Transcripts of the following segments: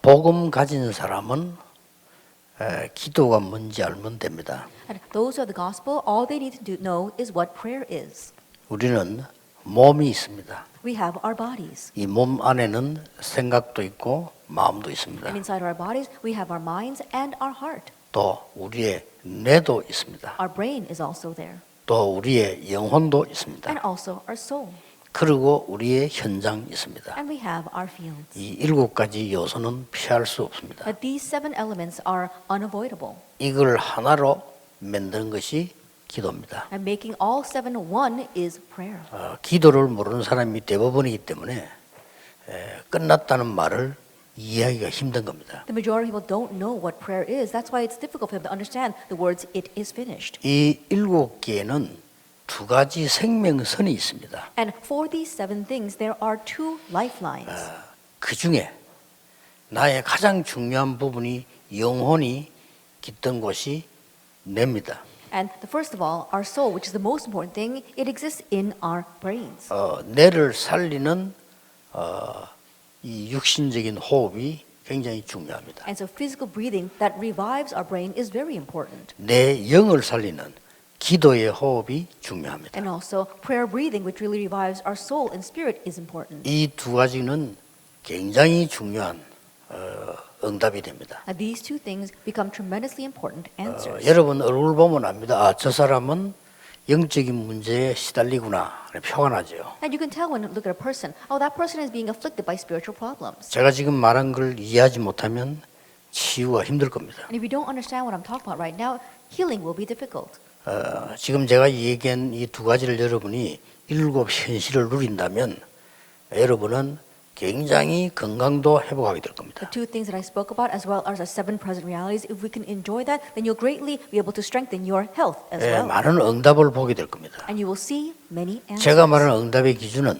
복음 가진 사람은 기도가 뭔지 알면 됩니다. And those who have the gospel, all they need to know is what prayer is. 우리는 몸이 있습니다. We have our bodies. 이 몸 안에는 생각도 있고 마음도 있습니다. And inside our bodies, we have our minds and our heart. 또 우리의 뇌도 있습니다. Our brain is also there. 또 우리의 영혼도 있습니다. And also our soul. 그리고 우리의 현장 있습니다. And we have our fields. 이 7가지 요소는 피할 수 없습니다. But these 7 elements are unavoidable. 이걸 하나로 만드는 것이 기도입니다. And making all 7 one is prayer. 기도를 모르는 사람이 대부분이기 때문에 끝났다는 말을 이해하기가 힘든 겁니다. The majority of people don't know what prayer is. That's why it's difficult for them to understand the words "it is finished." 이 7개는 2가지 생명선이 있습니다. And for these 7 things, there are 2 lifelines. 그 중에 나의 가장 중요한 부분이 영혼이 깃든 곳이 뇌입니다. And the first of all, our soul, which is the most important thing, it exists in our brains. 뇌를 살리는 이 육신적인 호흡이 굉장히 중요합니다. And so physical breathing that revives our brain is very important. 내 영을 살리는 기도의 호흡이 중요합니다. And also prayer breathing, which really revives our soul and spirit, is important. 이 2가지는 굉장히 중요한 응답이 됩니다. And these 2 things become tremendously important answers. 여러분 얼굴 보면 압니다. 저 사람은 영적인 문제에 시달리구나 표가 나죠. And you can tell when you look at a person, oh, that person is being afflicted by spiritual problems. 제가 지금 말한 걸 이해하지 못하면 치유가 힘들 겁니다. And if you don't understand what I'm talking about right now, healing will be difficult. 지금 제가 얘기한 이 2가지를 여러분이 7 현실을 누린다면 여러분은 굉장히 건강도 회복하게 될 겁니다. The 2 things that I spoke about, as well as our 7 present realities, if we can enjoy that, then you'll greatly be able to strengthen your health as well. 많은 응답을 보게 될 겁니다. And you will see many answers. 제가 말하는 응답의 기준은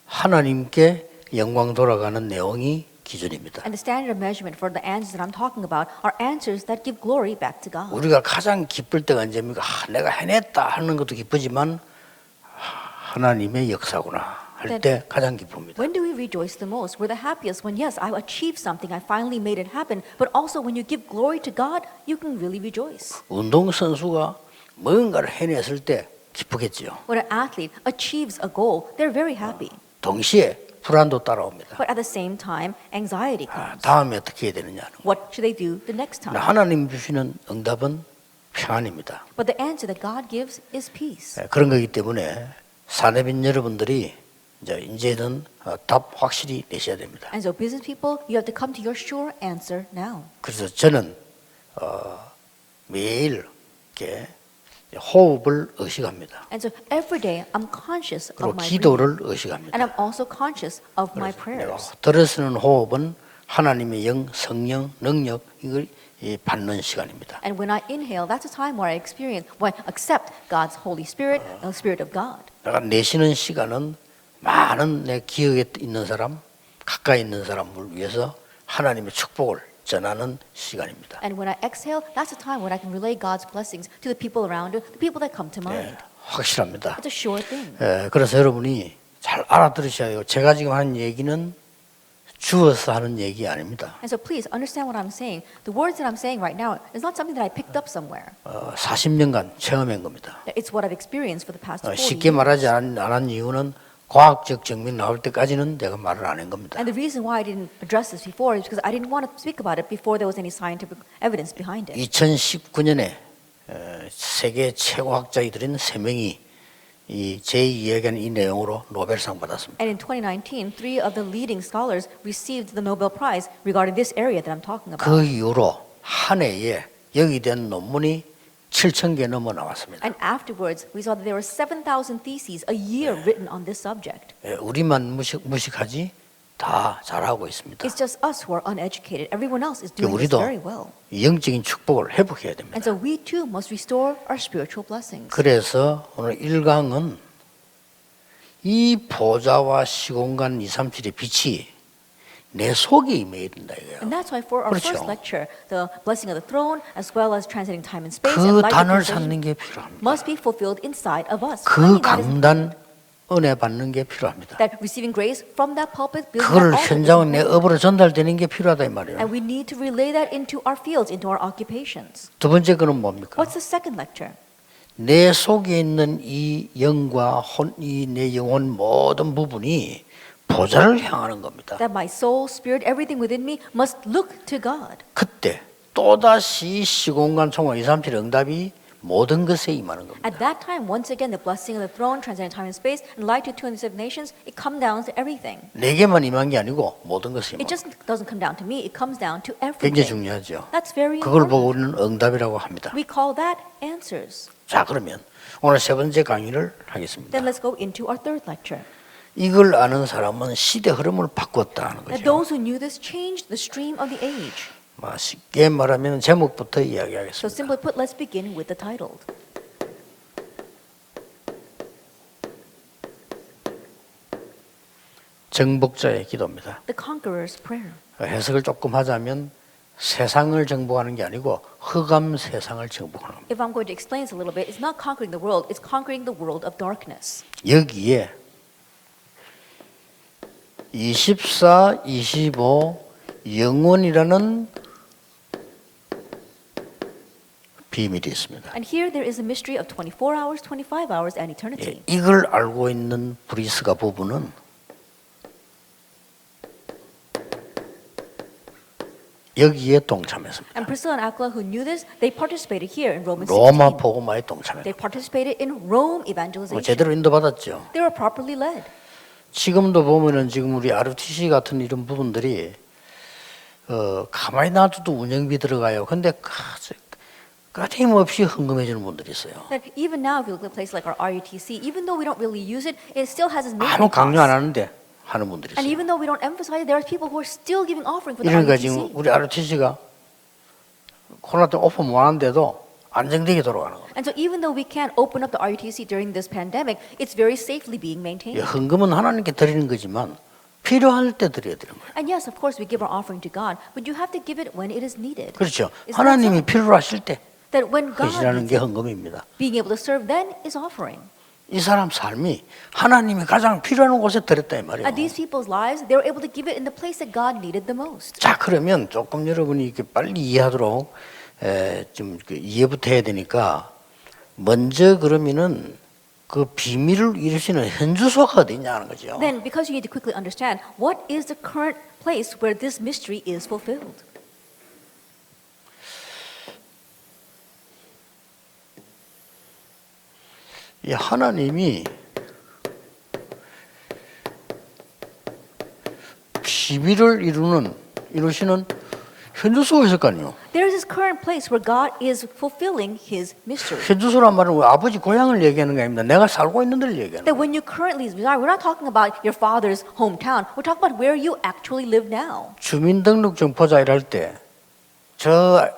하나님께 영광 돌아가는 내용이 기준입니다. And the standard of measurement for the answers that I'm talking about are answers that give glory back to God. 우리가 가장 기쁠 때가 언제입니까? 내가 해냈다 하는 것도 기쁘지만 하나님의 역사구나 할 때 가장 기쁩니다. When do we rejoice the most? We're the happiest when, yes, I achieved something, I finally made it happen. But also when you give glory to God, you can really rejoice. 운동선수가 뭔가를 해냈을 때 기쁘겠지요. When an athlete achieves a goal, they're very happy. 동시에 불안도 따라옵니다. But at the same time, anxiety comes. 다음에 어떻게 해야 되느냐. What should they do the next time? 하나님 주시는 응답은 평안입니다. But the answer that God gives is peace. 그런 거기 때문에 사내빈 여러분들이 이제는 답 확실히 내셔야 됩니다. And so business people, you have to come to your sure answer now. 그래서 저는 매일 이렇게 호흡을 의식합니다. And so every day I'm conscious 그리고 of my breathing. 기도를 의식합니다. And I'm also conscious of my prayers. 들어서는 호흡은 하나님의 영, 성령, 능력 이걸 받는 시간입니다. And when I inhale, that's a time where I accept God's Holy Spirit, the Spirit of God. 내가 내쉬는 시간은 많은 내 기억에 있는 사람, 가까이 있는 사람을 위해서 하나님의 축복을 전하는 시간입니다. And when I exhale, that's a time when I can relay God's blessings to the people around you, the people that come to mind. 확실합니다. It's a sure thing. 그래서 여러분이 잘 알아들으셔야 해요. 제가 지금 하는 얘기는 주어서 하는 얘기 아닙니다. And so please understand what I'm saying. The words that I'm saying right now is not something that I picked up somewhere. 40년간 체험한 겁니다. It's what I've experienced for the past 40 쉽게 years. 말하지 않은 이유는 과학적 증명 나올 때까지는 내가 말을 안 한 겁니다. And the reason why I didn't address this before is because I didn't want to speak about it before there was any scientific evidence behind it. 2019년에 세계 최고학자들인 3명이 제 이야기한 이 내용으로 노벨상 받았습니다. And in 2019, 3 of the leading scholars received the Nobel Prize regarding this area that I'm talking about. 그 이후로 한 해에 여기 대한 논문이 7,000개 넘어 나왔습니다. And afterwards, we saw that there were 7,000 theses a year written on this subject. 우리만 무식하지 다 잘하고 있습니다. It's just us who are uneducated. Everyone else is doing this 우리도 very well. 영적인 축복을 회복해야 됩니다. And so we too must restore our spiritual blessings. 그래서 오늘 1강은 이 보좌와 시공간 237의 빛이 내 속에 임해야 된다 이거예요. And that's why for our 그렇죠. first lecture, the blessing of the throne, as well as transcending time and space, 그 and light 단을 of 찾는 creation, 게 필요합니다. must be fulfilled inside of us. 그 Finding that is 강단 은혜 받는 게 필요합니다. that receiving grace from that pulpit, building 그걸 that altar is 현장은 내 important. 업으로 전달되는 게 필요하다 이 말이에요. And we need to relay that into our fields, into our occupations. 두 번째 거는 뭡니까? What's the second lecture? 내 속에 있는 이 영과 이 내 영혼 모든 부분이 보좌를 향하는 겁니다. That my soul, spirit, everything within me must look to God. 그때 또다시 시공간 총괄 237 응답이 모든 것에 임하는 겁니다. At that time, once again, the blessing of the throne, transcendent time and space, and light to 207 nations, it comes down to everything. 내게만 임한 게 아니고 모든 것에 It 임합니다. just doesn't come down to me, it comes down to 굉장히 everything. 중요하죠. That's very 그걸 important. 보고 우리는 응답이라고 합니다. We call that answers. 자, 그러면 오늘 세 번째 강의를 하겠습니다. Then let's go into our third lecture. 이걸 아는 사람은 시대 흐름을 바꿨다는 That 거죠. those who knew this changed the stream of the age. 쉽게 말하면 제목부터 So 이야기하겠습니다. simply put, let's begin with the title. 정복자의 기도입니다. The Conqueror's Prayer. 해석을 조금 하자면 세상을 정복하는 게 아니고 흑암 세상을 정복하는 겁니다. If I'm going to explain this a little bit, it's not conquering the world, it's conquering the world of darkness. 여기에 24, 25 영원이라는 비밀이 있습니다. And here there is a mystery of 24 hours, 25 hours, and eternity. 이걸 알고 있는 브리스가 부부는 여기에 동참했습니다. And Priscilla and Aquila, who knew this, they participated here in Romans 로마 16. 복음화에 They 동참했습니다. participated in Rome evangelization. 제대로 인도받았죠. They were properly led. 지금도 보면은 지금 우리 RUTC 같은 이런 부분들이 가만히 놔둬도 운영비 들어가요. 근데 끊임없이 헌금해주는 분들이 있어요. That even now, if you look at a place like our RUTC, even though we don't really use it, it still has its 아무 maintenance 강조 안 costs. 하는데 하는 분들이 And 있어요. even though we don't emphasize it, there are people who are still giving offering for the 이러니까 지금 RUTC. 우리 RUTC가 코로나 때 오픈 못 하는데도 안정되게 돌아가는 겁니다. And so even though we can't open up the RUTC during this pandemic, it's very safely being 이 maintained. 헌금은 하나님께 드리는 거지만 필요할 때 드려야 되는 거예요. And yes, of course, we give our offering to God, but you have to give it when it is needed. 그렇죠. Is that 하나님이 so? 필요로 하실 때 That when God 헌신하는 needs 게 it, 헌금입니다. being able to serve then is offering. 이 사람 삶이 하나님이 가장 필요한 곳에 드렸다 이 말이에요. At these people's lives, they were able to give it in the place that God needed the most. 자, 그러면 조금 여러분이 이렇게 빨리 이해하도록 좀 이해부터 해야 되니까 먼저 그러면은 그 비밀을 이룰 수 있는 현주소가 어디 있냐 하는 거죠. Then, because you need to quickly understand, what is the current place where this mystery is fulfilled? 이 하나님이 비밀을 이루시는 현주소가 있을 거 아니에요. There is this current place where God is fulfilling His mystery. 현주소란 말은 왜 아버지 고향을 얘기하는 게 아닙니다. 내가 살고 있는 데를 얘기하는 That 거예요. when you currently reside, we're not talking about your father's hometown. We're talking about where you actually live now. 주민등록증 보자 일할 때 저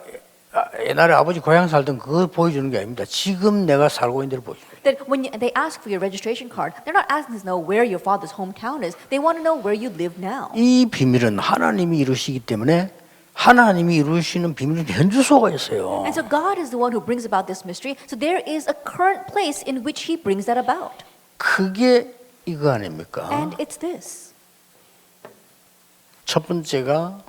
옛날에 아버지 고향 살던 그거 보여주는 게 아닙니다. 지금 내가 살고 있는 데를 보여줘요. That when they ask for your registration card, they're not asking to know where your father's hometown is. They want to know where you live now. 이 비밀은 하나님이 이루시기 때문에 하나님이 이루시는 비밀은 현주소가 있어요. And so God is the one who brings about this mystery. So there is a current place in which He brings that about. 그게 이거 아닙니까? And it's this. 첫 번째가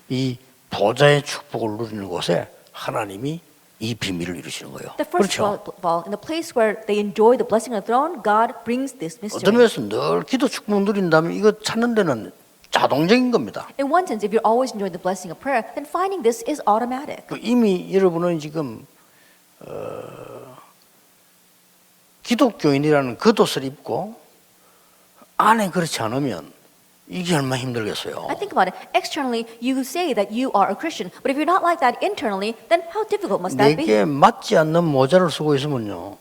이 보좌의 축복을 누리는 곳에 하나님이 이 비밀을 이루시는 거예요. The first 그렇죠? of all, in the place where they enjoy the blessing of the throne, God brings this 어떤 mystery. 면에서 늘 기도 축복을 누린다면 이거 찾는 데는 자동적인 겁니다. In one sense, if you're always enjoying the blessing of prayer, then finding this is automatic. 이미 여러분은 지금 기독교인이라는 겉옷을 입고 안에 그렇지 않으면 이게 얼마나 힘들겠어요. I think about it. Externally, you say that you are a Christian, but if you're not like that internally, then how difficult must that be? 내게 맞지 않는 모자를 쓰고 있으면요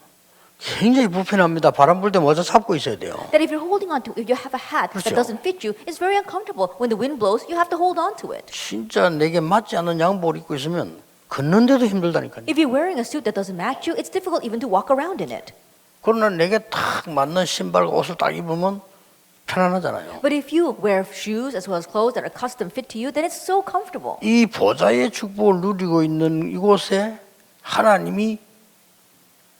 굉장히 불편합니다. 바람 불 때 모자 잡고 있어야 돼요. That if you're holding on to, if you have a hat 그렇죠. that doesn't fit you, it's very uncomfortable. When the wind blows, you have to hold on to it. 진짜 내게 맞지 않는 양복을 입고 있으면 걷는데도 힘들다니까요. If you're wearing a suit that doesn't match you, it's difficult even to walk around in it. 그러나 내게 딱 맞는 신발과 옷을 딱 입으면 편안하잖아요. But if you wear shoes as well as clothes that are custom fit to you, then it's so comfortable. 이 보좌의 축복을 누리고 있는 이곳에 하나님이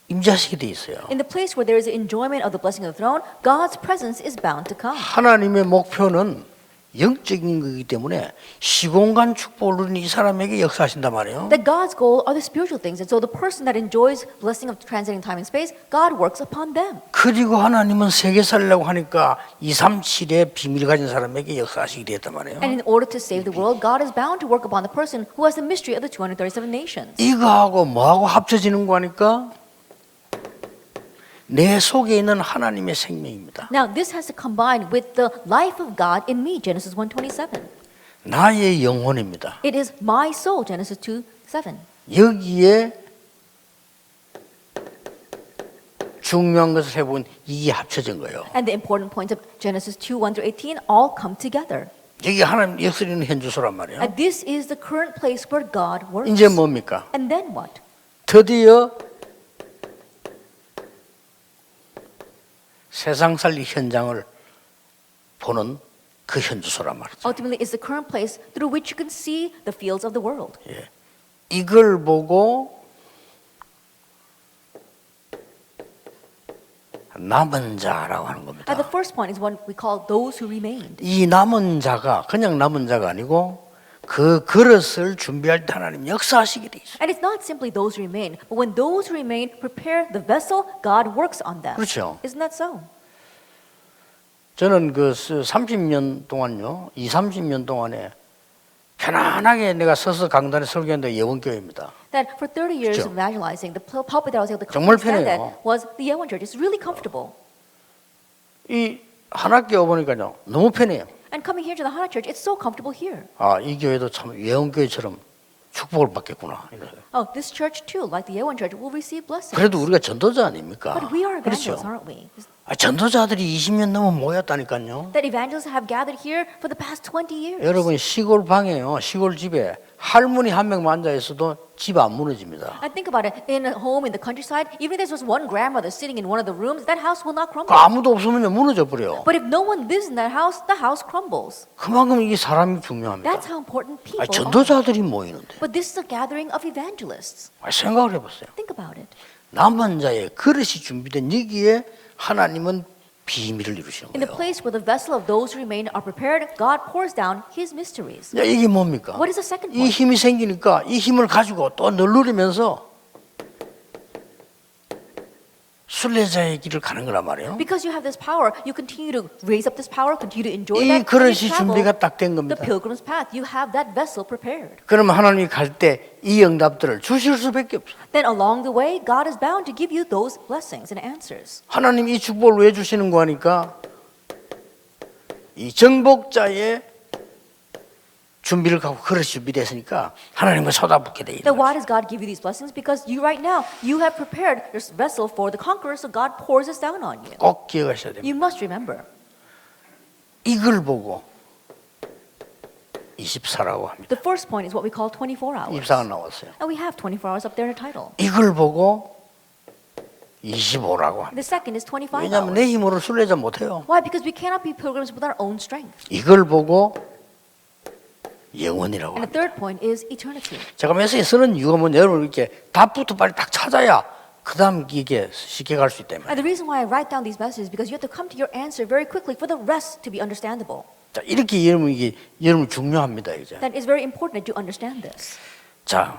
임재하시게 돼 있어요. In the place where there is enjoyment of the blessing of the throne, God's presence is bound to come. 하나님의 목표는 영적인 거기 때문에 시공간 축복을 누린 이 사람에게 역사하신단 말이에요. That God's goal are the spiritual things, and so the person that enjoys blessing of transcending time and space, God works upon them. 그리고 하나님은 세계 살려고 하니까 237의 비밀 가진 사람에게 역사하시게 되었단 말이에요. And in order to save the world, God is bound to work upon the person who has the mystery of the 237 nations. 이거하고 뭐하고 합쳐지는 거니까 내 속에 있는 하나님의 생명입니다. Now, this has to combine with the life of God in me, Genesis 1:27. 나의 영혼입니다. It is my soul, Genesis 2:7. 여기에 중요한 것을 해본 이게 합쳐진 거예요. And the important points of Genesis 2:1-18 all come together. 여기 하나님 역사는 현주소란 말이에요. And this is the current place where God works. 이제 뭡니까? And then what? 드디어 세상 살리 현장을 보는 그 현주소란 말이죠. Ultimately, it's the current place through which you can see the fields of the world. 예. 이걸 보고 남은 자라고 하는 겁니다. And the first point is what we call those who remained. 이 남은 자가 그냥 남은 자가 아니고 그 그릇을 준비할 때 하나님 역사하시게 돼 있어요. And it's not simply those who remain, but when those who remain prepare the vessel, God works on them. 그렇죠. Isn't that so? 저는 그 30년 동안요, 30년 동안에 편안하게 내가 서서 강단에 설교했는데 예원교회입니다. That for 30 years 그렇죠. of evangelizing, the pulpit that I was able to 정말 stand 편해요. at was the Yewon Church. It's really comfortable. 이 한학교에 보니까요, 너무 편해요. And coming here to the Hana Church, it's so comfortable here. 아, 이 교회도 참 예원교회처럼 축복을 받겠구나. Oh, this church too, like the Yewon Church, will receive blessings. 그래도 우리가 전도자 아닙니까? But we are 그렇죠. evangelists, aren't we? 아, 전도자들이 20년 넘어 모였다니까요. That evangelists have gathered here for the past 20 years. 여러분 시골 방에요, 시골 집에 할머니 한 명만 앉아 있어도 집 안 무너집니다. And think about it, in a home in the countryside, even if there's just one grandmother sitting in one of the rooms, that house will not 그 crumble. 아무도 없으면 무너져 버려. But if no one lives in that house, the house crumbles. 그만큼 이게 사람이 중요합니다. That's how important people 아, are. 전도자들이 모이는데 But this is a gathering of evangelists. 아, 생각을 해보세요. Think about it. 남은 자의 그릇이 준비된 여기에 하나님은 비밀을 이루시는 In the 거예요. place where the vessel of those who remain are prepared, God pours down His mysteries. 야, 이게 뭡니까? What is the second 이 point? 힘이 생기니까 이 힘을 가지고 또 누르면서 순례자의 길을 가는 거란 말이에요. Because you have this power, you continue to raise up this power, continue to enjoy 이 that. and 그릇이 you travel 준비가 딱 된 the 겁니다. pilgrim's path. You have that vessel prepared. 그러면 하나님이 갈 때 이 응답들을 주실 수밖에 없어요. Then along the way, God is bound to give you those blessings and answers. 하나님 이 축복을 왜 주시는 거 하니까 이 정복자의 준비를 갖고 그릇이 준비됐으니까 하나님과 쏟아붓게 돼 있는 Then 거예요. why does God give you these blessings? Because you right now, you have prepared your vessel for the conqueror, so God pours this down on you. 꼭 기억하셔야 됩니다. You must remember. 이걸 보고 24라고 합니다. The first point is what we call 24 hours. 24가 나왔어요. And we have 24 hours up there in the title. 이걸 보고 25라고 합니다. The second is 25 왜냐하면 hours. 내 힘으로 순례자 못해요. Why? Because we cannot be pilgrims with our own strength. 이걸 보고 영원이라고 And the 합니다. third point is eternity. 제가 메시지 쓰는 이유가 뭐냐, 여러분 이렇게 답부터 빨리 딱 찾아야 그 다음 이게 쉽게 갈 수 있다면. And the reason why I write down these messages is because you have to come to your answer very quickly for the rest to be understandable. 자, 이렇게 여러분 이게 여러분 중요합니다 이제. That is very important that you understand this. 자,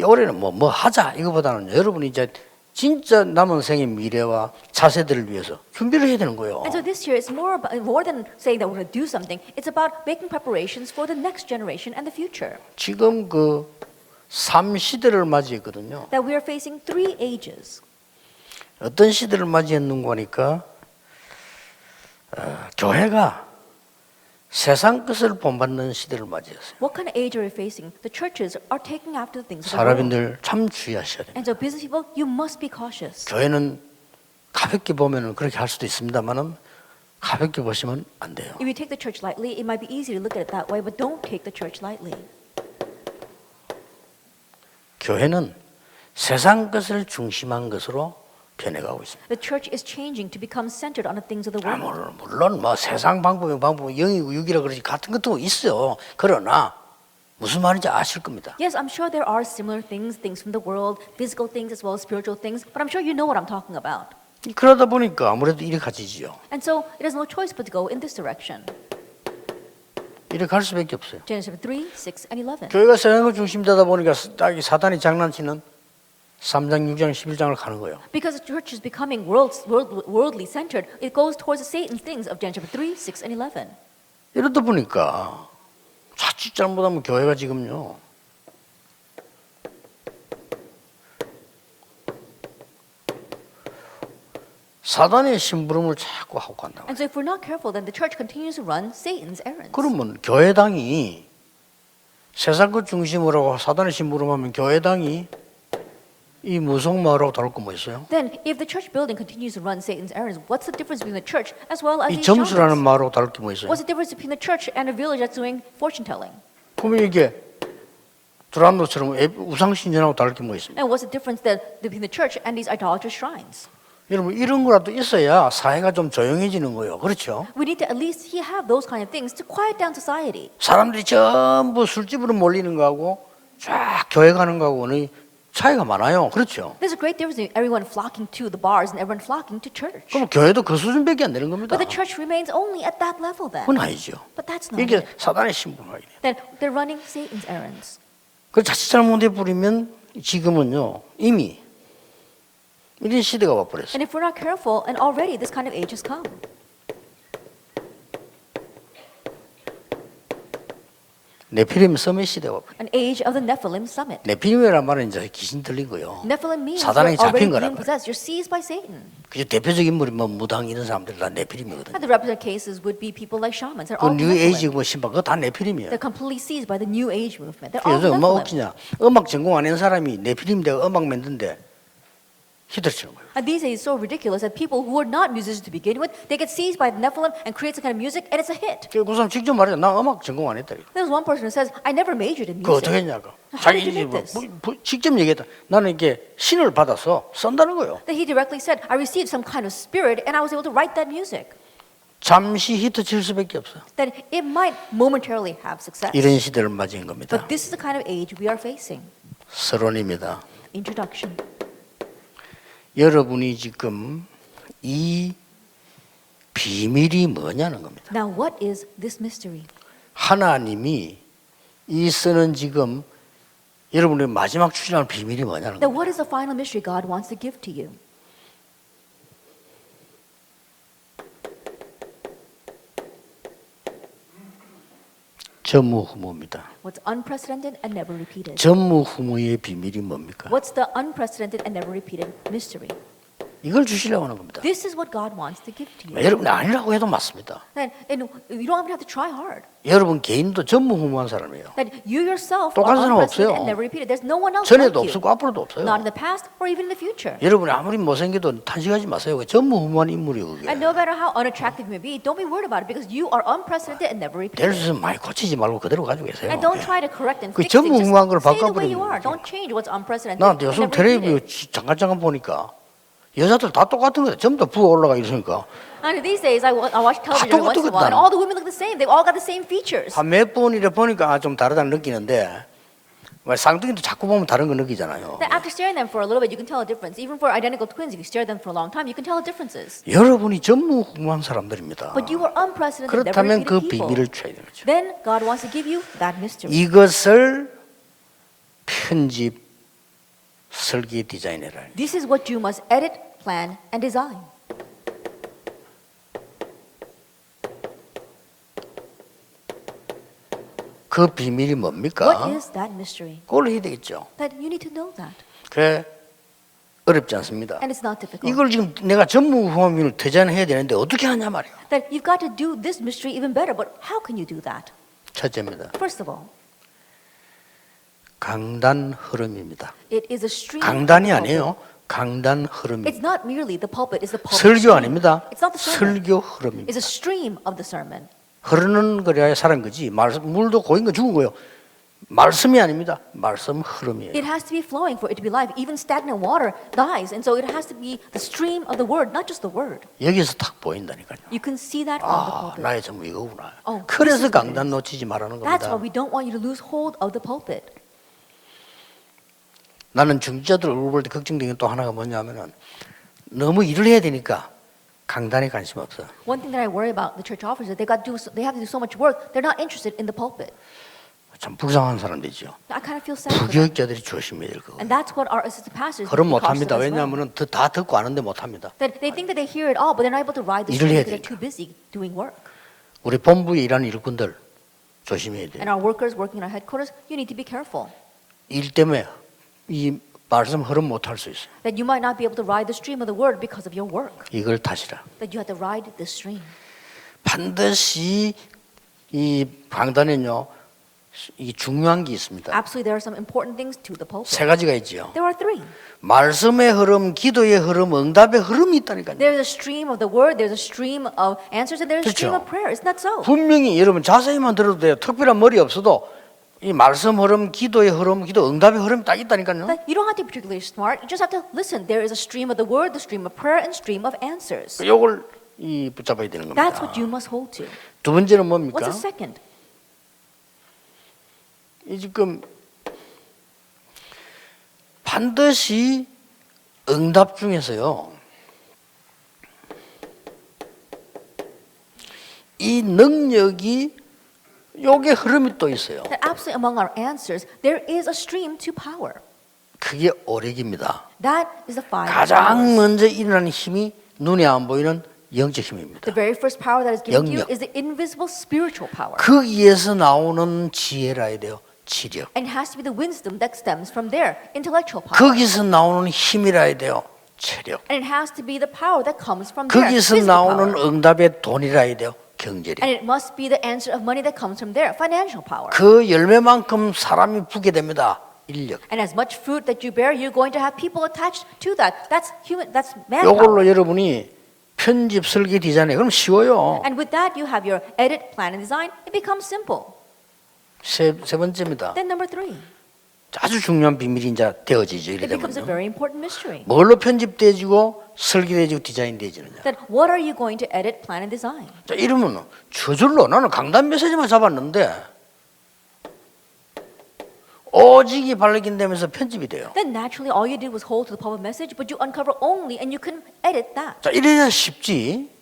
올해는 뭐 하자 이거보다는 여러분이 이제 진짜 남은 생의 미래와 차세들을 위해서 준비를 해야 되는 거예요. And so this year, it's more than saying that we're going to do something. It's about making preparations for the next generation and the future. 지금 그 3시대를 맞이했거든요. That we are facing 3 ages. 어떤 시대를 맞이했는가 하니까 교회가 세상 것을 본받는 시대를 맞이했어요. What kind of age are we facing? The churches are taking after the things of the world. 사람들 참 주의하셔야 돼요. And so business people, you must be cautious. 교회는 가볍게 보면은 그렇게 할 수도 있습니다만은 가볍게 보시면 안 돼요. If you take the church lightly, it might be easy to look at it that way, but don't take the church lightly. 교회는 세상 것을 중심한 것으로 변해가고 있습니다. The church is changing to become centered on the things of the world. 물론 뭐 세상 방법이 영이고 육이라 그러지 같은 것도 있어요. 그러나 무슨 말인지 아실 겁니다. Yes, I'm sure there are similar things, things from the world, physical things as well as spiritual things, but I'm sure you know what I'm talking about. 그러다 보니까 아무래도 이래 가지지요. And so it has no choice but to go in this direction. 이래 갈 수밖에 없어요. Genesis 3, 6, and 11. 교회가 세상의 중심되다 보니까 딱 사단이 장난치는 3장, 6장, 11장을 가는 거예요. Because the church is becoming worldly centered, it goes towards the Satan things of Genesis 3, 6, and 11. 이러다 보니까 자칫 잘못하면 교회가 지금요. 사단의 심부름을 자꾸 하고 간다고. And so if we're not careful, then the church continues to run Satan's errands. 그러면 교회당이 세상 것 중심으로 하고 사단의 심부름하면 교회당이 이 무속마을하고 다를 거 뭐 있어요? Then if the church building continues to run Satan's errands, what's the difference between the church as well as 이 these 점수라는 shamans? 마을하고 다를 게 뭐 있어요? What's the difference between the church and a village that's doing fortune telling? 그러면 이게 두란노처럼 우상신전하고 다를 게 뭐 있습니까? And what's the difference between the church and these idolatrous shrines? 여러분 이런 거라도 있어야 사회가 좀 조용해지는 거예요. 그렇죠? We need to at least have those kind of things to quiet down society. 사람들이 전부 술집으로 몰리는 거하고 쫙 교회 가는 거하고는 차이가 많아요. 그렇죠? There's a great difference between everyone flocking to the bars and everyone flocking to church. 그럼 교회도 그 수준밖에 안 되는 겁니다. But the church remains only at that level then. 그건 아니죠. But that's not 이게 it. 사단의 신분이에요. Then they're running Satan's errands. 그 자칫 잘못해 버리면 지금은요 이미 이런 시대가 와버렸어요. And if we're not careful, and already this kind of age has come. 네피림 섬의 시대가 와버렸어요. An age of the Nephilim summit. 네피림이란 말은 이제 귀신 들린 거요. Nephilim means 사단이 you're already 잡힌 거란 being possessed. You're seized by Satan. 그 대표적인 인물이 뭐 무당 이런 사람들 다 네피림이거든요. And the representative cases would be people like shamans. They're 그 all 뉴 에이지 Nephilim. 뭐 신발 그거 다 네피림이에요. They're completely seized by the New Age movement. They're all 그래서 음악 Nephilim. 없지냐? 음악 전공 안 한 사람이 네피림 되고 음악 만든데 히트치는 거예요. And these days, it's so ridiculous that people who are not musicians to begin with, they get seized by the Nephilim and create some kind of music, and it's a hit. 그 사람 직접 말해요. 나 음악 전공 안 했다. There's one person who says, I never majored in 그 어떻게 music. 했냐고. How did 자기 you 이제 make 뭐, this? 직접 얘기했다. 나는 이게 신을 받아서 쓴다는 거예요. That he directly said, I received some kind of spirit, and I was able to write that music. 잠시 히트칠 수밖에 없어요. That it might momentarily have success. 이런 시대를 맞이한 겁니다. But this is the kind of age we are facing. 서론입니다. Introduction. 여러분이 지금 이 비밀이 뭐냐는 겁니다. Now, what is this mystery? 하나님이 이 쓰는 지금 여러분의 마지막 추진할 비밀이 뭐냐는 That 겁니다. what is the final mystery God wants to give to you? 전무후무입니다. What's unprecedented and never repeated? 전무후무의 비밀이 뭡니까? What's the unprecedented and never repeated mystery? 이걸 주시려고 하는 겁니다. This is what God wants to give to you. 여러분이 아니라고 해도 맞습니다. And you don't even have to try hard. 여러분 개인도 전무후무한 사람이에요. That you yourself 똑같은 are 사람 unprecedented 없어요. and never repeated. There's no one else like 전에도 you. 없었고 앞으로도 없어요. Not in the past or even in the future. 여러분이 아무리 못생겨도 탄식하지 마세요. 전무후무한 인물이에요. 그게. And no matter how unattractive you may be, don't be worried about it because you are unprecedented and never 될 repeated. 수 있으면 많이 고치지 말고 그대로 가지고 계세요. And don't try to correct and 그 fix things. 전무후무한 걸 Just stay the way you 바꿔버리면 are. Don't change what's unprecedented 나 and 요즘 never 텔레비전 repeated. 잠깐 보니까 여자들 다 똑같은 거예요. 전부 다 부어 올라가 있으니까 And these days, I watch television once in a while, and all the women look the same. They've all got the same features. 한 몇 번이래 보니까 좀 다르다는 느끼는데 왜 쌍둥이도 자꾸 보면 다른 거 느끼잖아요. That after staring them for a little bit, you can tell a difference. Even for identical twins, if you stare them for a long time, you can tell the differences. 여러분이 전무후무한 사람들입니다. But you are unprecedented, never 그렇다면 그 repeated people. 비밀을 줘야 되는 거죠. Then God wants to give you that mystery. 이것을 편집, 설계, 디자인해라. This is what you must edit, plan, and design. 그 비밀이 뭡니까? What is that mystery? 그걸 해야 되겠죠. That you need to know that. 그래 어렵지 않습니다. And it's not difficult. 이걸 지금 내가 전무후무를 디자인해야 되는데 어떻게 하냐 말이에요. That you've got to do this mystery even better. But how can you do that? 첫째입니다. First of all, 강단 흐름입니다. it is a stream. 강단이 of the pulpit. 아니에요. 강단 흐름입니다. It's not merely the pulpit, it's the pulpit 설교 stream. 아닙니다. It's not the sermon. 설교 흐름입니다. It's a stream of the sermon. 흐르는 거래야 사는 거지. 물도 고인 거 죽은 거요. 말씀이 아닙니다. 말씀 흐름이에요. It has to be flowing for it to be life. Even stagnant water dies. And so it has to be the stream of the word, not just the word. 여기서 딱 보인다니까요. You can see that from the 아, pulpit. 나의 전부 이거구나. Oh, 그래서 this is what it 강단 is. 놓치지 말라는 That's 겁니다. why we don't want you to lose hold of the pulpit. 나는 중직자들 얼굴 볼 때 걱정되는 게 또 하나가 뭐냐면은 너무 일을 해야 되니까 강단에 관심 없어. One thing that I worry about the church officers, they have to do so much work. They're not interested in the pulpit. 참 불쌍한 사람들이죠. I kind of feel sad for them. 부교육자들이 조심해야 될 거고. And that's what our assistant pastors 그럼 need to be cautious 못합니다. of as well. 왜냐하면은 다 듣고 아는데 못합니다. That they think that they hear it all, but they're not able to ride the 일을 stream 해야 because they're 되니까. too busy doing work. 우리 본부에 일하는 일꾼들 조심해야 돼요. And our workers working in our headquarters, you need to be careful. 일 때문에 이 말씀 흐름 못할 수 있어요. That you might not be able to ride the stream of the word because of your work. 이걸 타시라. That you have to ride the stream. 반드시 이 강단에는요, 이 중요한 게 있습니다. Absolutely, there are some important things to the pulpit. 세 가지가 있지요. There are three. 말씀의 흐름, 기도의 흐름, 응답의 흐름이 있다니까요. There's a stream of the word, there's a stream of answers, and there's a stream 그렇죠. of prayer. Isn't that so? 분명히 여러분 자세히만 들어도 돼요. 특별한 머리 없어도 이 말씀 흐름, 기도의 흐름, 기도 응답의 흐름이 딱 있다니까요. That you don't have to be particularly smart. You just have to listen. There is a stream of the word, the stream of prayer, and stream of answers. 요걸 이 붙잡아야 되는 That's 겁니다. what you must hold to. 두 번째는 What's 뭡니까? the second? 이 지금 반드시 응답 중에서요, 이 능력이 요게 흐름이 또 있어요. That absolutely among our answers, there is a stream to power. 그게 오력입니다. That is the five 가장 powers. 먼저 일어나는 힘이 눈에 안 보이는 영적 힘입니다. The very first power that is given to you 영역. is the invisible spiritual power. 거기에서 나오는 지혜라 해야 돼요. 지력. And it has to be the wisdom that stems from there, intellectual power. 거기서 나오는 힘이라 해야 돼요. 체력. And it has to be the power that comes from there, 거기서 physical 나오는 power. 응답의 돈이라 해야 돼요. 경제력. And it must be the answer of money that comes from there, financial power. 그 열매만큼 사람이 붙게 됩니다. 인력. And as much fruit that you bear, you're going to have people attached to that. That's human. That's 이걸로 manpower. 여러분이 편집, 설계, 디자인에 그럼 쉬워요. And with that, you have your edit, plan, and design. It becomes simple. 세 번째입니다. Then number three, 아주 중요한 비밀이 이제 되어지죠. 이래 it becomes a 되면요. very important mystery. 뭘로 편집돼지고 설계돼지고 디자인돼지느냐. That what are you going to edit, plan, and design? 자, 이러면 저절로 나는 강단 메시지만 잡았는데 오직이 발견되면서 편집이 돼요. Then naturally, all you did was hold to the public message, but you uncover only, and you can edit that. 자, 이래야 쉽지.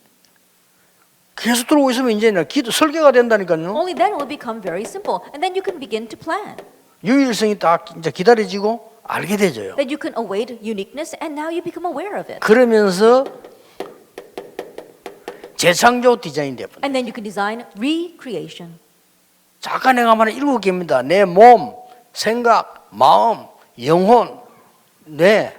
계속 들어오고 있으면 이제 기도 설계가 된다니까요. Only then will it become very simple, and then you can begin to plan. 유일성이 딱 이제 기다려지고 알게 되죠. That you can await uniqueness, and now you become aware of it. 그러면서 재창조 디자인 돼요. And then you can design recreation. 자, 아까 내가 말한 7개입니다. 내 몸, 생각, 마음, 영혼, 뇌,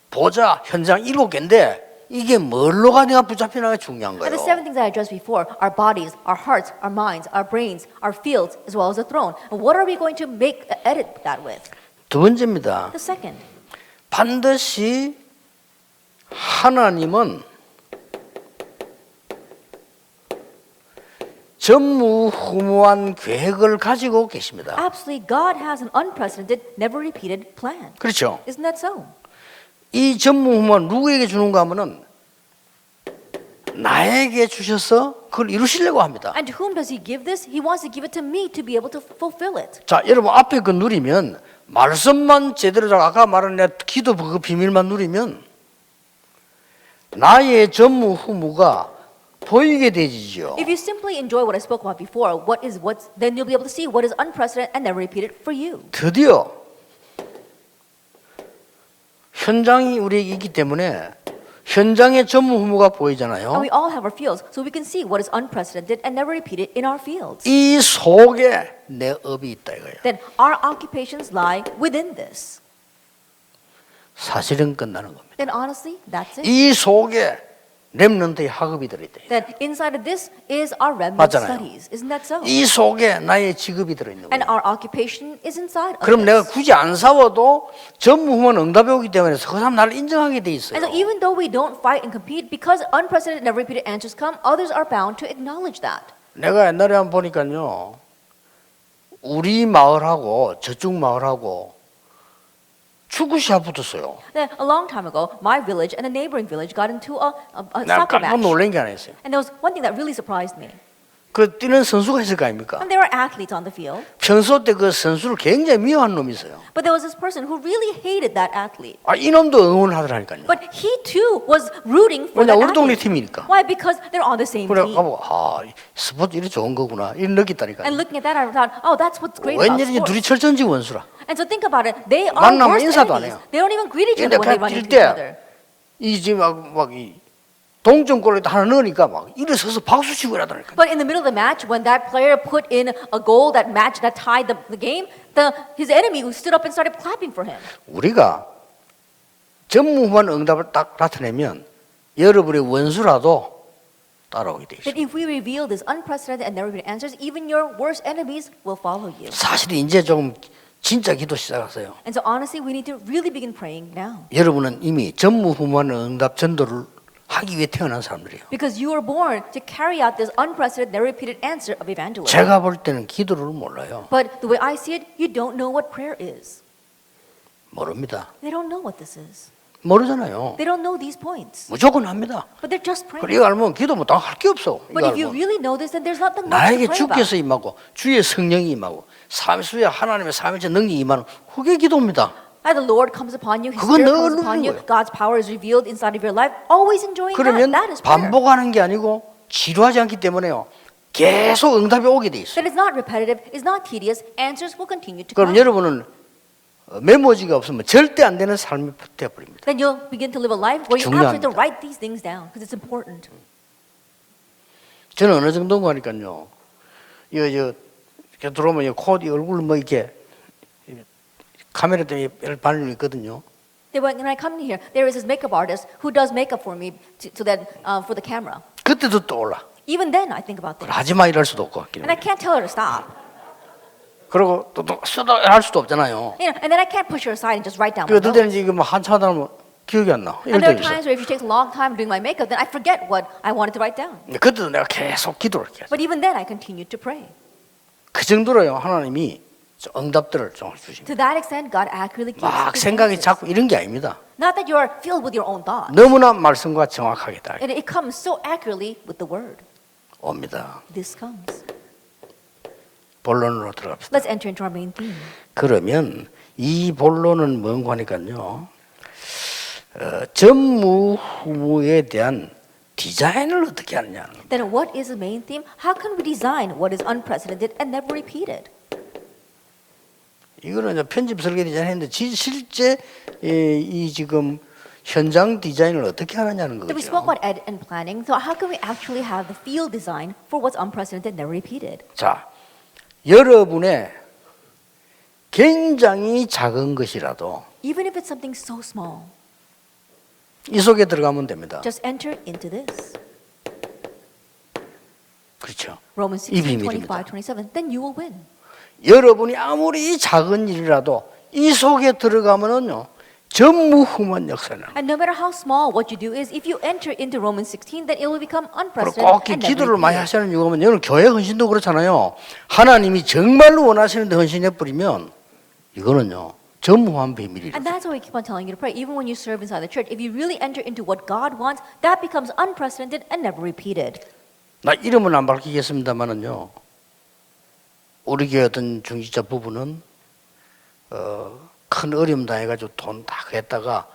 보자, 현장 7개인데 이게 뭘로가 내가 붙잡히나가 중요한 And 거예요. the seven things I addressed before, our bodies, our hearts, our minds, our brains, our fields, as well as the throne. And what are we going to edit that with? 두 번째입니다. The second, 반드시 하나님은 전무후무한 계획을 가지고 계십니다. absolutely, God has an unprecedented, never repeated plan. 그렇죠? Isn't that so? 이 전무후무한 누구에게 주는가 하면은 나에게 주셔서 그걸 이루시려고 합니다. And to whom does He give this? He wants to give it to me to be able to fulfill it. 자, 여러분 앞에 그 누리면 말씀만 제대로 잘 아까 말한 내 기도 그 비밀만 누리면 나의 전무후무가 보이게 되지죠. If you simply enjoy what I spoke about before, then you'll be able to see what is unprecedented and never repeated for you. 드디어 현장이 우리에게 있기 때문에 현장의 전무후무가 보이잖아요. And we all have our fields, so we can see what is unprecedented and never repeated in our fields. 이 속에 내 업이 있다 이거예요. Then our occupations lie within this. 사실은 끝나는 겁니다. Then honestly, that's it. 이 속에 렘넌트의 학업이 들어있다. Then inside of this is our remnant 맞잖아요. studies. Isn't that so? 이 속에 나의 직업이 들어있는 And 거예요. our occupation is inside of 그럼 내가 this. 굳이 안 싸워도 전무후무한 응답이 오기 때문에 그 사람 나를 인정하게 돼 있어요. And so even though we don't fight and compete, because unprecedented, never repeated answers come, others are bound to acknowledge that. 내가 옛날에 한번 보니까요, 우리 마을하고 저쪽 마을하고 축구 시합 붙었어요. Then a long time ago, my village and a neighboring village got into a 나 soccer 깜짝 match. 놀란 게 하나 있어요. And there was one thing that really surprised me. 그 뛰는 선수가 있을 거 아닙니까? And there were athletes on the field, 평소 때 그 선수를 굉장히 미워하는 놈이 있어요. but there was this person who really hated that athlete. 아, 이놈도 응원하더라니까요. But he too was rooting for 왜냐 that 우리 동네 athlete. 팀이니까. Why? Because they're on the same 그래 team. 가보고 아 스포츠 이리 좋은 거구나 이런 느꼈다니까요. And looking at that, I thought, oh, that's what's great about 웬일인지 둘이 sports. 철전지 원수라. And so think about it. They are 만나면 worst 인사도 안 enemies. 해요. They don't even greet each 근데 other when they run 뛸 into each 때 other. 이 지금 막이 동점골을 하나 넣으니까 막 일어서서 박수 치고 이러더라니까. But in the middle of the match, when that player put in a goal that tied the game, his enemy who stood up and started clapping for him. 우리가 전무후무한 응답을 딱 나타내면 여러분의 원수라도 따라오게 돼 있어요. That if we reveal this unprecedented and never repeated answers, even your worst enemies will follow you. 사실 이제 조금 진짜 기도 시작하세요. And so honestly, we need to really begin praying now. 여러분은 이미 전무후무한 응답 전도를 하기 위해 태어난 사람들이에요. Because you were born to carry out this unprecedented, never repeated answer of evangelism. 제가 볼 때는 기도를 몰라요. But the way I see it, you don't know what prayer is. 모릅니다. They don't know what this is. 모르잖아요. They don't know these points. 무조건 합니다. But they're just praying. 그리고 이거 알면 기도 못 할 게 없어. But 이거 if you 알면. really know this, then there's nothing much to 나에게 pray 주께서 about. 임하고 주의 성령이 임하고 삼수의 하나님의 삼일체 능력이 임하는 그게 기도입니다. As the Lord comes upon you, His 그건 Spirit 늘 comes upon you, 누리는 거예요. God's power is revealed inside of your life. Always enjoying 그러면 that. That is prayer. 반복하는 게 아니고 지루하지 않기 때문에요. 계속 응답이 오게 돼 있어요. That is not repetitive, is not tedious. Answers will continue to 그럼 come. 여러분은 메모지가 없으면 절대 안 되는 삶이 되어버립니다. Then you'll begin to live a life where you 중요합니다. actually have to write these things down because it's important. 저는 어느 정도인가 하니까요. 이렇게 들어오면 이 코디 얼굴 뭐 이렇게 카메라 때문에 발림이 있거든요. When I come in here, there is this makeup artist who does makeup for me so that for the camera. 그때도 떠올라. Even then, I think about things. 하지마 이럴 수도 없고. And I can't tell her to stop. 그리고 또 쓰다 할 수도 없잖아요. You know, and then I can't push her aside and just write down 그 my 어떨 때는 notes. 지금 뭐 한참 하다 보면 기억이 안 나. 이럴 And there 때도 are 있어. times where if it takes a long time doing my makeup, then I forget what I wanted to write down. 그때도 내가 계속 기도를 해요. But even then, I continue to pray. 그 정도로요. 하나님이 응답들을 좀 주십니다. To that extent, God accurately gives 막 His 생각이 answers. 자꾸 이런 게 아닙니다. Not that you are filled with your own thoughts. 너무나 말씀과 정확하게 다 And it comes so accurately with the word. 옵니다. This comes. 본론으로 들어갑시다. Let's enter into our main theme. 그러면 이 본론은 뭔가 하니까요. 전무후무에 대한 디자인을 어떻게 하느냐. Then what is the main theme? How can we design what is unprecedented and never repeated? 이거는 이제 편집 설계 디자인 했는데 실제 이 지금 현장 디자인을 어떻게 하느냐는 Then we spoke 거죠. about ed and planning. So how can we actually have the field design for what's unprecedented and never repeated? 자, 여러분의 굉장히 작은 것이라도 Even if it's something so small, 이 속에 들어가면 됩니다. just enter into this. 그렇죠. Romans 이 16, 비밀입니다. 25, 27. Then you will win. 여러분이 아무리 작은 일이라도 이 속에 들어가면은요 전무후무한 역사는. And no matter how small what you do is, if you enter into Romans 16, then it will become 그리고 unprecedented 꼭 and never 기도를 많이 repeated. 하시는 이유가 뭐냐면 여러분 교회 헌신도 그렇잖아요. 하나님이 정말로 원하시는데 헌신해 버리면 이거는요 전무한 비밀이에요. And that's why we keep on telling you to pray. Even when you serve inside the church, if you really enter into what God wants, that becomes unprecedented and never repeated. 나 이름은 안 밝히겠습니다만은요. 우리 교회 어떤 중직자 부부는 큰 어려움 당해가지고 돈 다 했다가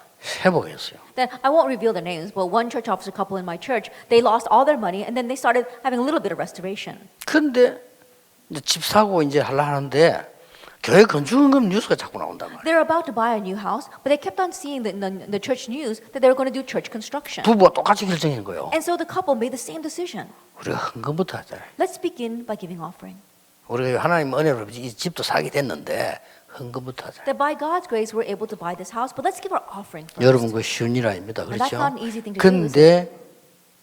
회복했어요. Then I won't reveal their names, but one church officer couple in my church, they lost all their money and then they started having a little bit of restoration. 근데 이제 집 사고 이제 하려 하는데 교회 건축금 뉴스가 자꾸 나온단 말이에요. They're about to buy a new house, but they kept on seeing the church news that they were going to do church construction. 부부가 똑같이 결정한 거예요. And so the couple made the same decision. 우리가 헌금부터 하잖아요. Let's begin by giving offering. 우리가 하나님 은혜로 이 집도 사게 됐는데 헌금부터 하자. That by God's grace we're able to buy this house, but let's give our offering first. 여러분 그 쉬운 일 아닙니다. And that's 그렇죠? not an easy thing to do. 근데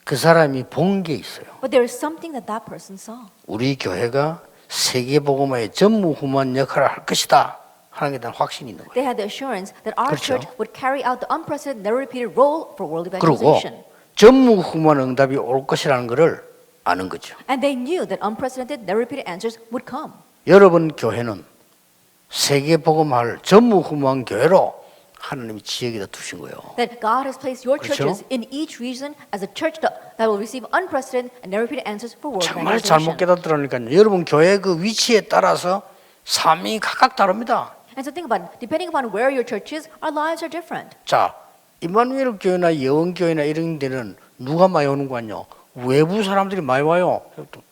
그 사람이 본 게 있어요. But there is something that that person saw. 우리 교회가 세계복음화의 전무후무한 역할을 할 것이다 하는 게 대한 확신이 있는 거예요. They had the assurance that our 그렇죠. church would carry out the unprecedented, never repeated role for world 그리고 evangelization. 전무후무한 응답이 올 것이라는 것을 아는 거죠. And they knew that unprecedented, never repeated answers would come. 여러분 교회는 세계복음화를 전무후무한 교회로 하나님이 지역에다 두신 거예요. That God has placed your 그렇죠? churches in each region as a church that will receive unprecedented and never repeated answers for world 정말 잘못 evangelization. 깨닫더라니까요. 여러분 교회 그 위치에 따라서 삶이 각각 다릅니다. And so think about it. Depending upon where your church is, our lives are different. 자, 임마누엘 교회나 예원교회나 이런 데는 누가 많이 오는 거 아니요? 외부 사람들이 많이 와요.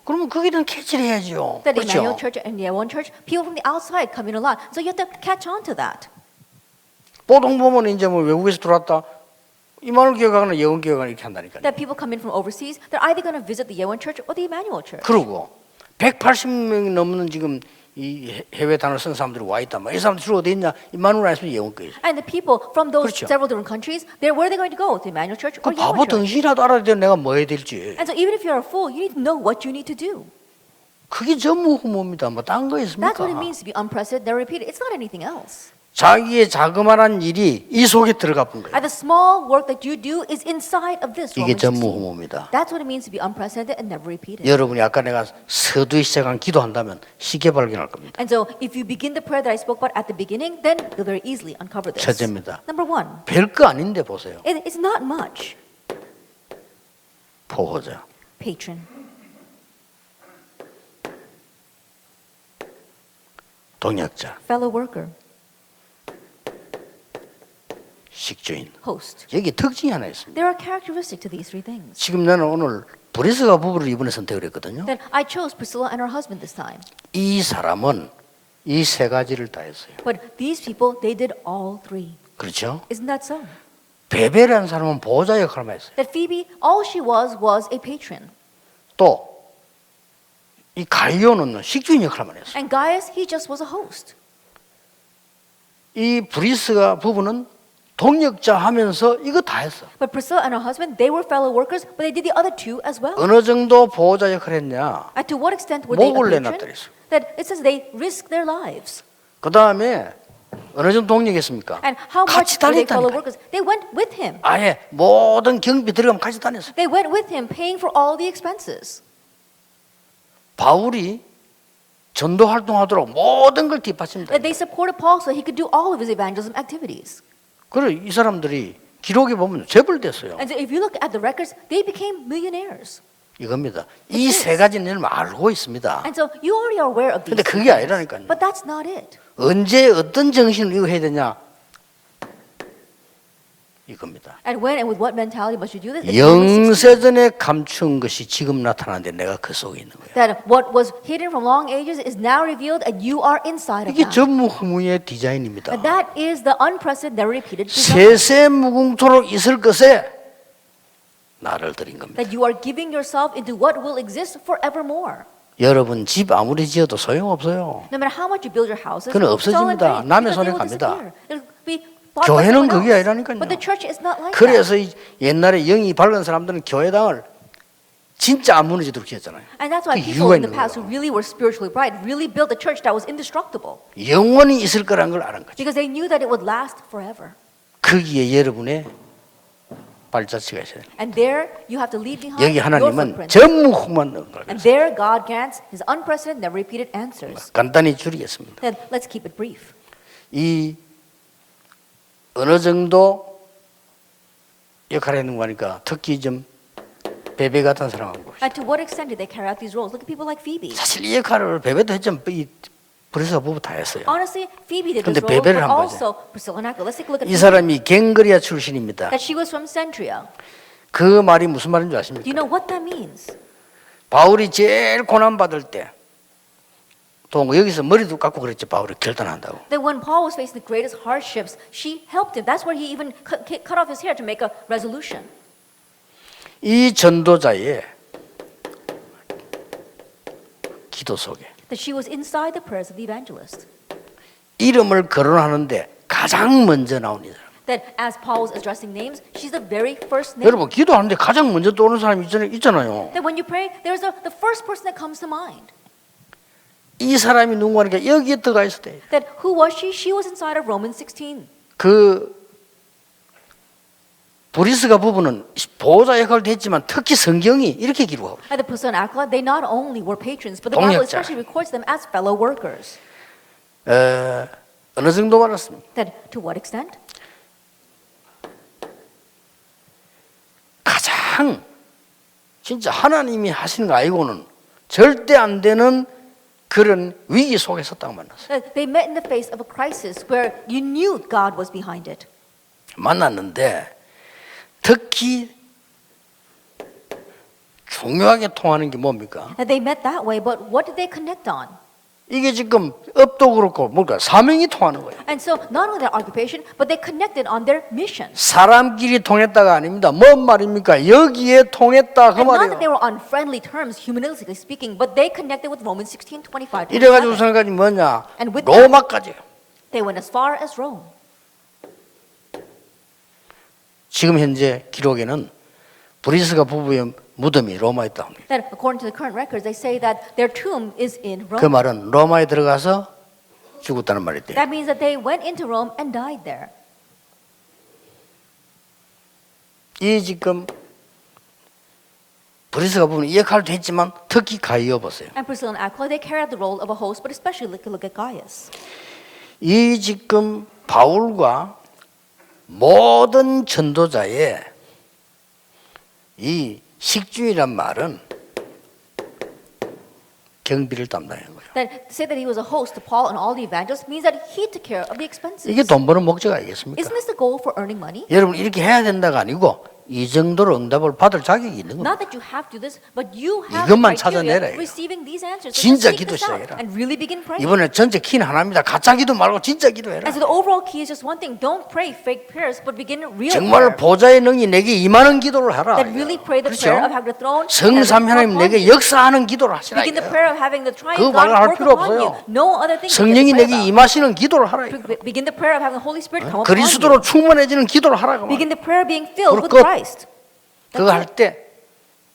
그러면 거기에 대한 캐치를 해야죠. That Emmanuel 그렇죠? Church and Yewon Church, people from the outside come in a lot. So you have to catch on to that. 보통 보면 이제 뭐 외국에서 들어왔다. 임마누엘 교회 가거나 예원교회 가거나 이렇게 한다니까요. That people come in from overseas, they're either going to visit the Yewon Church or the Emmanuel Church. 그러고 180명이 넘는 지금 이 해외 단어를 쓴 사람들이 와 있단 말이야. 이 사람들 주로 어디 있냐? 임마누엘 아니면 예원교회. And the people from those 그렇죠. several different countries, where are they going to go? To Emmanuel Church 그 or 바보 Yewon Church? 덩신이라도 알아야 돼. 내가 뭐 해야 될지. And so even if you're a fool, you need to know what you need to do. 그게 전무후무입니다. 뭐 딴 거 That's what it 있습니까? means to be unprecedented, never repeated. It's not anything else. 자기의 자그마한 일이 이 속에 들어가 본 거예요. And the small work that you do is inside of this. 이게 Romans 16. 전무후무입니다. That's what it means to be unprecedented and never repeated. 여러분이 아까 내가 서두에 시작한 기도한다면 쉽게 발견할 겁니다. And so if you begin the prayer that I spoke about at the beginning, then you'll very easily uncover this. 첫째입니다. Number one, 별거 아닌데 보세요. it's not much. 보호자, Patron, 동역자, fellow worker, 식주인. host. 여기 특징이 하나 있습니다. There are characteristics to these three things. 지금 나는 오늘 브리스가 부부를 이번에 선택을 했거든요. Then I chose Priscilla and her husband this time. 이 사람은 이 세 가지를 다 했어요. But these people, they did all three. 그렇죠? Isn't that so? 베베라는 사람은 보호자 역할만 했어요. That Phoebe, all she was a patron. 또 이 가이오는 식주인 역할만 했어요. And Gaius, he just was a host. 이 브리스가 부부는 동역자 하면서 이거 다 했어. But Priscilla and her husband, they were fellow workers, but they did the other two as well. 어느 정도 보호자 역할을 했냐? And to what extent were they a 목을 patron? 내놨다 그랬어. That it says they risked their lives. 그 다음에 어느 정도 동역했습니까? And how much 같이 were they fellow 다녔다니까. workers? They went with him. 아예 모든 경비 들어가면 같이 다녔어. They went with him, paying for all the expenses. 바울이 전도 활동하도록 모든 걸 뒷받침다. That they supported Paul so he could do all of his evangelism activities. 그래 이 사람들이 기록에 보면 재벌됐어요. And so if you look at the records, they became millionaires. 이겁니다. 이 세 가지는 알고 있습니다. And so you already are aware of these. 근데 그게 아니라니까요. But that's not it. 언제 어떤 정신을 이거 해야 되냐? 이겁니다. And when and with what mentality must you do this? It's Romans 16. 영세전에 감춘 것이 지금 나타나는데 내가 그 속에 있는 거예요. That what was hidden from long ages is now revealed and you are inside of 이게 that. 전무후무의 디자인입니다. And that is the unprecedented, never repeated design. 세세무궁토록 있을 것에 나를 드린 겁니다. That you are giving yourself into what will exist forevermore. 여러분 집 아무리 지어도 소용없어요. No matter how much you build your houses, 그건 stolen 없어집니다. trade, 남의 because 손에 they will 갑니다. disappear. It'll be bought by 교회는 someone 그게 else. 아니라니까요. But the church is not like that. 그래서 옛날에 영이 밝은 사람들은 교회당을 진짜 안 무너지도록 했잖아요. And that's why 그 people 이유가 in the 있는 past who 거예요. really were spiritually bright really built a church that was indestructible 영원히 있을 거란 걸 아는 거죠. because they knew that it would last forever. 거기에 여러분의 발자취가 있어요. And there you have to leave behind 여기 your 하나님은 footprint. 전무후무한 걸. And there God grants His unprecedented, never repeated answers. 간단히 줄이겠습니다. Then let's keep it brief. 이 어느 정도 역할을 했는 거니까 특히 좀 베베 같은 사람하고 And to what extent did they carry out these roles? Look at people like Phoebe. 사실 이 역할을 베베도 했지만 이 브리스가 부부 다 했어요. Honestly, Phoebe did 근데 this role, 베베를 but 한 거죠. also Priscilla and Aquila. Let's take a look at 이 Phoebe. 사람이 갱그리아 출신입니다. That she was from Centria. 그 말이 무슨 말인 줄 Do 아십니까? you know what that means? 바울이 제일 고난 받을 때, 또 뭐 여기서 머리도 깎고 그랬죠. 바울이 결단한다고. That when Paul was facing the greatest hardships, she helped him. That's where he even cut off his hair to make a resolution. 이 전도자의 기도 속에 That she was inside the prayers of the evangelist. 이름을 거론하는데 가장 먼저 나온 이 사람. That as Paul was addressing names, she's the very first name. 여러분 기도하는데 가장 먼저 떠오르는 사람이 있잖아요. That when you pray, there's the first person that comes to mind. 이 사람이 누구니까 여기에 들어가 있을 때 That who was she? She was inside of Romans 16. 그 브리스가 부부는 보호자 역할도 했지만 특히 성경이 이렇게 기록하고 있어요. And the Priscilla and Aquila, they not only were patrons, but the Bible 동역자. especially records them as fellow workers. 어느 정도 말았습니까? That to what extent? 가장 진짜 하나님이 하시는 거 아니고는 절대 안 되는 그런 위기 속에 섰다고 만났어요. That they met in the face of a crisis where you knew God was behind it. 만났는데 특히 중요하게 통하는 게 뭡니까? That they met that way, but what did they connect on? 이게 지금 업도 그렇고 뭘까 사명이 통하는 거예요. And so not only their occupation, but they connected on their mission. 사람끼리 통했다가 아닙니다. 뭔 말입니까? 여기에 통했다 그 And not that they 말이에요. were on friendly terms, humanistically speaking, but they connected with Romans 16:25. 이래가지고 우선까지 뭐냐? And with 로마까지. They went as far as Rome. 지금 현재 기록에는 브리스가 부부의 무덤이 로마에 있다 합니다. That according to the current records, they say that their tomb is in 그 Rome. 말은 로마에 들어가서 죽었다는 말이대요. That means that they went into Rome and died there. 이 지금 브리스가 부부는 이 역할도 했지만 특히 가이오 보세요. And Priscilla and Aquila, they carried the role of a host, but especially look at Gaius. 이 지금 바울과 모든 전도자의 이 식주이란 말은 경비를 담당하는 거예요. That to say that he was a host to Paul and all the evangelists means that he took care of the expenses. 이게 돈 버는 목적 아니겠습니까? Isn't this the goal for earning money? 여러분 이렇게 해야 된다가 아니고 이 정도로 응답을 받을 자격이 있는 겁니다. Not that you have to do this, but you have 이것만 criteria 찾아내라, 이거. receiving these answers. So 진짜 just seek 기도 this out 시작해라. and really begin praying. 이번에 전체 키는 하나입니다. 가짜 기도 말고 진짜 기도해라. And so the overall key is just one thing: don't pray fake prayers, but begin real 정말 prayer. 보좌의 능이 내게 임하는 기도를 하라. That really pray the 그렇죠? prayer of having the throne. 성삼 하나님 내게 역사하는 기도를 하시라. Begin the 이거예요. prayer of having the 그거 triune 말을 God 할 work 필요 upon you. 없어요. No other thing. 성령이 begin to 내게 pray about. 임하시는 기도를 하라. 이거. Begin the prayer of having the Holy Spirit come upon 그리스도로 you. 충만해지는 기도를 하라. 그 Begin 말. the prayer of being filled with 그리고 Christ. 그거 할 때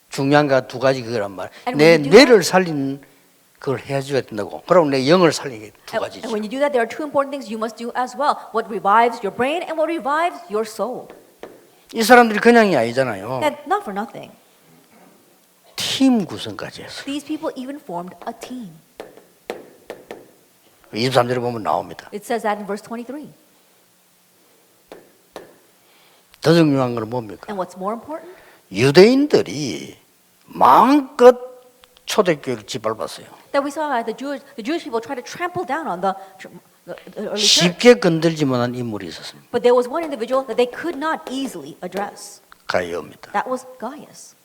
중요한 거 두 가지 그거란 말. And 내 when you do 뇌를 살리는 그걸 해줘야 된다고. 그럼 내 영을 살리는 게 두 And 가지죠. when you do that, there are two important things you must do as well: what revives your brain and what revives your soul. 이 사람들이 그냥이 아니잖아요. That not for nothing. 팀 구성까지 했어요. These people even formed a team. 23절에 보면 나옵니다. It says that in verse 23. 더 중요한 건 뭡니까? And what's more important? 유대인들이 마음껏 초대교회를 짓밟았어요. That we saw that the Jewish people tried to trample down on the early church. 쉽게 건들지 못한 인물이 있었습니다. But there was one individual that they could not easily address. 가이오입니다. That was Gaius.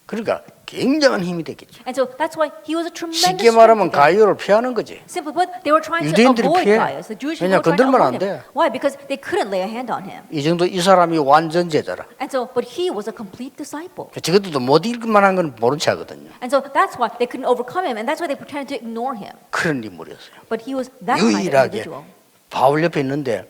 그러니까 굉장한 힘이 됐겠죠. And so that's why he was a tremendous 쉽게 strength 말하면 to them. 가이오를 피하는 거지. Simply put, they were trying to 유대인들이 avoid 피해. Gaius. The Jewish 왜냐, people were trying to 건들면 안 avoid him. 돼. Why? Because they couldn't lay a hand on him. 이 정도 이 사람이 완전 제자라. And so, but he was a complete disciple. 저것들도 못 읽을 만한 건 모른 체 하거든요. And so that's why they couldn't overcome him, and that's why they pretended to ignore him. 그런 인물이었어요. But he was that kind of 유일하게 individual. 바울 옆에 있는데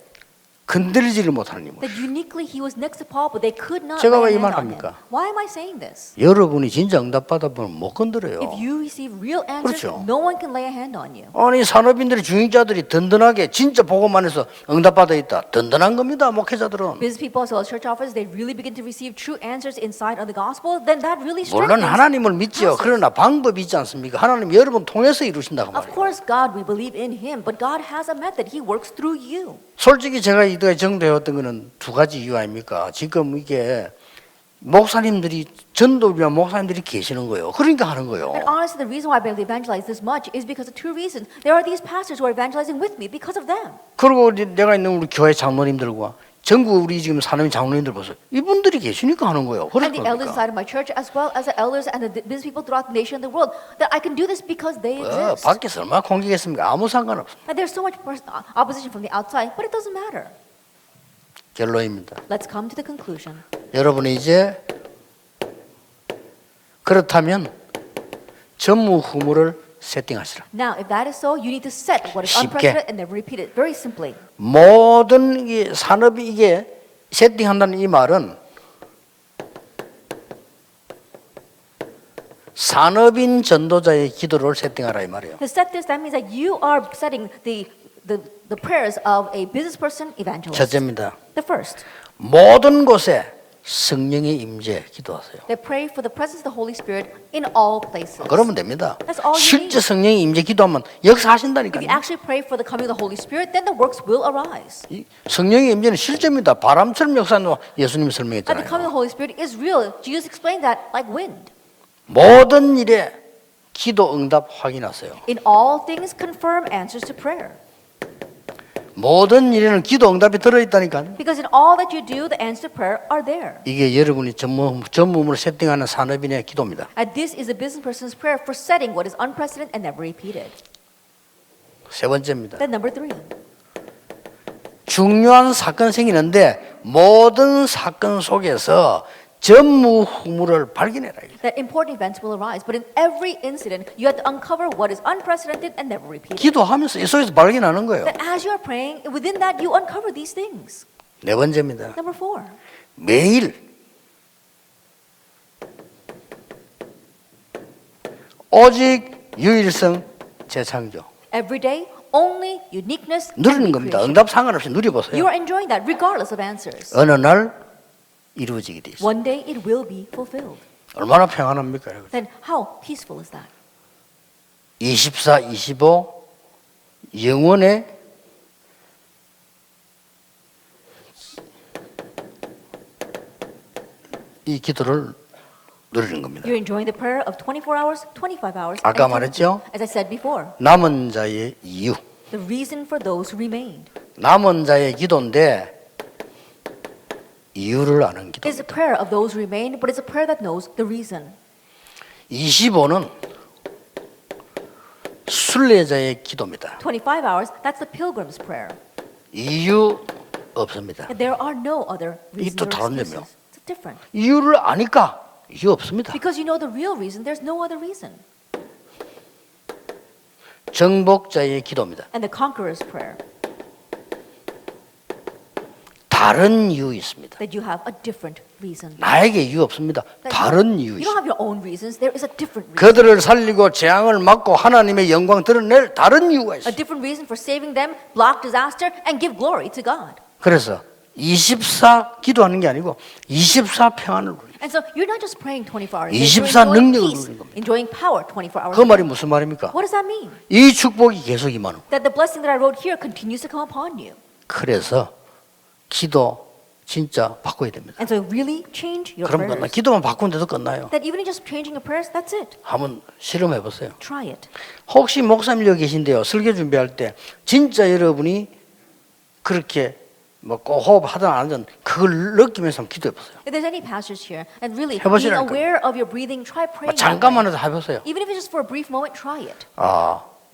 건드리지를 못하는 인물. That uniquely he was next to Paul, but they could not 제가 왜 lay 이 a hand 말 on him. 합니까? Why am I saying this? 여러분이 진짜 응답 받아보면 못 건드려요. If you receive real answers, 그렇죠. no one can lay a hand on you. 아니 산업인들이 중직자들이 든든하게 진짜 보고만 해서 응답 받아 있다. 든든한 겁니다. 목회자들은. Business people as well as church officers, they really begin to receive true answers inside of the gospel, then that really 물론 strengthens. 하나님을 믿지요. pastors. 그러나 방법이 있지 않습니까? 하나님 여러분 통해서 이루신다고 Of 말이에요. course, God, we believe in Him, but God has a method. He works through you. 솔직히 제가 이때 정도해왔던 거는 두 가지 이유 아닙니까? 지금 이게 목사님들이 전도비와 목사님들이 계시는 거예요. 그러니까 하는 거예요. And honestly, the reason why I've been able to evangelize this much is because of two reasons. There are these pastors who are evangelizing with me because of them. 그리고 내가 있는 우리 교회 장로님들과 전국 우리 지금 사람의 장로님들 보세요. 이분들이 계시니까 하는 거예요. And the elders 그러니까 inside of my church, as well as the elders and the business people throughout the nation and the world, that I can do this because they exist. 밖에서 얼마나 공격했습니까? 아무 상관없어요. And there's so much opposition from the outside, but it doesn't matter. 결론입니다. Let's come to the conclusion. 여러분이 이제 그렇다면 전무후무를 세팅하시라. Now, if that is so, you need to set what is 쉽게. unprecedented and then repeat it very simply. 모든 이 산업이 이게 세팅한다는 이 말은 산업인 전도자의 기도를 세팅하라 이 말이에요. To set this, that means that you are setting the the prayers of a business person evangelist. 첫째입니다. The first, 모든 곳에 성령의 임재 기도하세요. they pray for the presence of the Holy Spirit in all places. 그러면 됩니다. That's all you 실제 need. 성령의 임재 기도하면 If you 역사하신다니까요. actually pray for the coming of the Holy Spirit, then the works will arise. 이 성령의 임재는 실제입니다. 바람처럼 역사하는 예수님이 And the 설명했잖아요. coming of the Holy Spirit is real. Jesus explained that like wind. 모든 일에 기도 응답 확인하세요. In all things, confirm answers to prayer. 모든 일에는 기도 응답이 들어있다니까요. Because in all that you do, the answers to prayer are there. 이게 여러분이 전무후무를 세팅하는 산업인의 기도입니다. And this is a business person's prayer for setting what is unprecedented and never repeated. 세 번째입니다. Then number 3, 중요한 사건 생기는데 모든 사건 속에서 전무후무를 발견해라. that important events will arise. But in every incident, you have to uncover what is unprecedented and never repeated. 기도하면서 이 속에서 발견하는 거예요. That as you are praying, within that you uncover these things. 네 번째입니다. Number 4, 매일 오직 유일성 재창조 every day, only uniqueness and 누리는 겁니다. recreation. 응답 상관없이 You 누려보세요. are enjoying that regardless of answers. 어느 날 이루어지게 돼 있어요. One day it will be fulfilled. 얼마나 평안합니까? Then how peaceful is that? 24, 25 영원의 이 기도를 누리는 겁니다. You're enjoying the prayer of 24 hours, 25 hours. 아까 and eternity. 말했죠? As I said before, 남은 자의 이유, the reason for those who remained 남은 자의 기도인데 이유를 아는 기도. is a prayer of those who remained, but it's a prayer that knows the reason. 25는 순례자의 기도입니다. 25 hours, that's the pilgrim's prayer. 이유 없습니다. And there are no other reasons 또 or 다른 excuses. 점이요. It's different. 이유를 아니까 이유 없습니다. Because you know the real reason, there's no other reason. 정복자의 기도입니다. And the conqueror's prayer, 다른 이유 있습니다. that you have a different reason. 나에게 이유 없습니다. That 다른 이유 you don't 있습니다. have your own reasons, there is a different reason. 그들을 살리고 재앙을 막고 하나님의 영광 드러낼 다른 이유가 A 있어요. different reason for saving them, block disaster, and give glory to God. 그래서 24 기도하는 게 아니고 24 평안을 누리는 And so you're not just praying 24 hours. 24 You're enjoying 능력을 peace, 누리는 겁니다. enjoying power 24 hours. 그 말이 무슨 말입니까? What does that mean? 이 축복이 계속 임하는 거예요. That the blessing that I wrote here continues to come upon you. 그래서 기도 진짜 바꿔야 됩니다. And so really change your 그럼 끝나. prayers. 기도만 바꾸는데도 끝나요. That even in just changing your prayers, that's it. 한번 실험해 보세요. Try it. 혹시 목사님 여기 계신데요. 설교 준비할 때 진짜 여러분이 그렇게 뭐 호흡 하든 안 하든 그걸 느끼면서 한번 기도해 보세요. If there's any pastors here, and really being 해보시라니까요. aware of your breathing, try praying. that way. 잠깐만이라도 해보세요. Even if it's just for a brief moment, try it.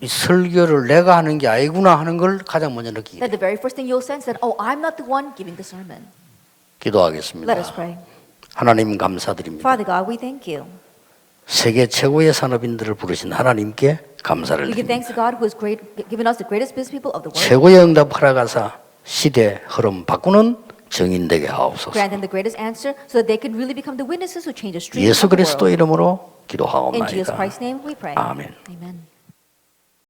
이 설교를 내가 하는 게 아니구나 하는 걸 가장 먼저 느끼게 That 돼요. the very first thing you'll sense that, oh, I'm not the one giving the sermon. 기도하겠습니다. Let us pray. 하나님 감사드립니다. Father God, we thank you. 세계 최고의 산업인들을 부르신 하나님께 감사를 We give 드립니다. thanks to God who has given us the greatest business people of the world. 최고의 응답 허락하사 시대 흐름 바꾸는 정인되게 하옵소서. Grant them the greatest answer so that they can really become the witnesses who change the streets 예수 of the 그리스도 world. 이름으로 In Jesus 기도하옵나이다. Christ's name we pray. 아멘. Amen.